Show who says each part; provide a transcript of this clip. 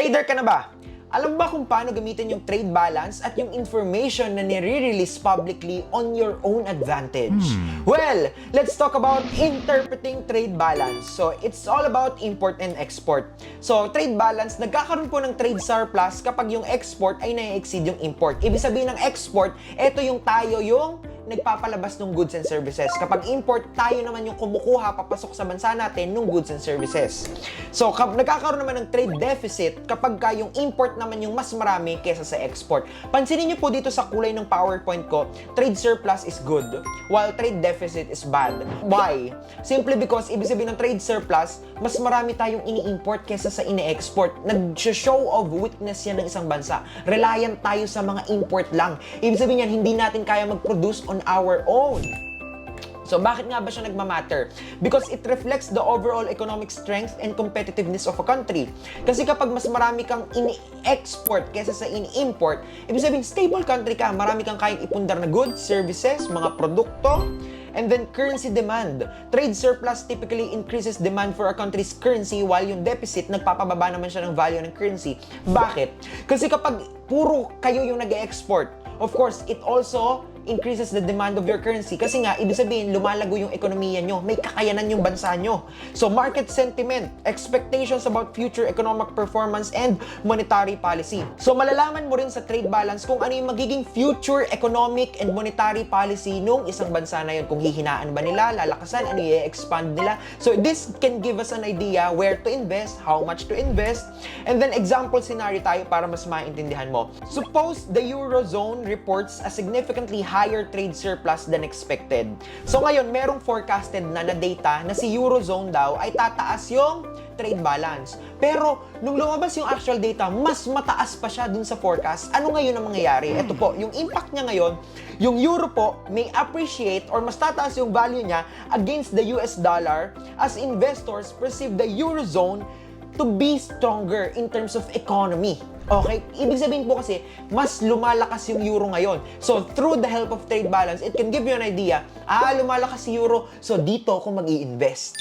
Speaker 1: Trader ka na ba? Alam ba kung paano gamitin yung trade balance at yung information na nire-release publicly on your own advantage? Well, let's talk about interpreting trade balance. So, it's all about import and export. So, trade balance, nagkakaroon po ng trade surplus kapag yung export ay na-exceed yung import. Ibig sabihin ng export, eto yung tayo yung nagpapalabas ng goods and services. Kapag import, tayo naman yung kumukuha, papasok sa bansa natin ng goods and services. So, nagkakaroon naman ng trade deficit kapag yung import naman yung mas marami kesa sa export. Pansinin niyo po dito sa kulay ng PowerPoint ko, trade surplus is good, while trade deficit is bad. Why? Simply because, ibig sabihin ng trade surplus, mas marami tayong ini-import kesa sa ini-export. Nag-show of weakness yan ng isang bansa. Reliant tayo sa mga import lang. Ibig sabihin yan, hindi natin kaya mag-produce on our own. So, bakit nga ba siya nagmamatter? Because it reflects the overall economic strength and competitiveness of a country. Kasi kapag mas marami kang ini-export kesa sa ini-import, ibig sabihin, stable country ka, marami kang kayang ipundar na goods, services, mga produkto, and then currency demand. Trade surplus typically increases demand for a country's currency while yung deficit, nagpapababa naman siya ng value ng currency. Bakit? Kasi kapag puro kayo yung nag-export, of course, it also increases the demand of your currency. Kasi nga, ibig sabihin, lumalago yung ekonomiya nyo. May kakayanan yung bansa nyo. So, market sentiment, expectations about future economic performance, and monetary policy. So, malalaman mo rin sa trade balance kung ano yung magiging future economic and monetary policy nung isang bansa na yun. Kung hihinaan ba nila, lalakasan, ano i-expand nila. So, this can give us an idea where to invest, how much to invest, and then example scenario tayo para mas maintindihan mo. Suppose the Eurozone reports a significantly higher trade surplus than expected. So ngayon, merong forecasted na data na si Eurozone daw ay tataas yung trade balance. Pero nung lumabas yung actual data, mas mataas pa siya dun sa forecast. Ano ngayon ang mangyayari? Ito po, yung impact niya ngayon, yung euro po may appreciate or mas tataas yung value niya against the US dollar as investors perceive the Eurozone to be stronger in terms of economy. Okay? Ibig sabihin po kasi, mas lumalakas yung euro ngayon. So, through the help of trade balance, it can give you an idea, lumalakas si euro, so dito ako mag-i-invest.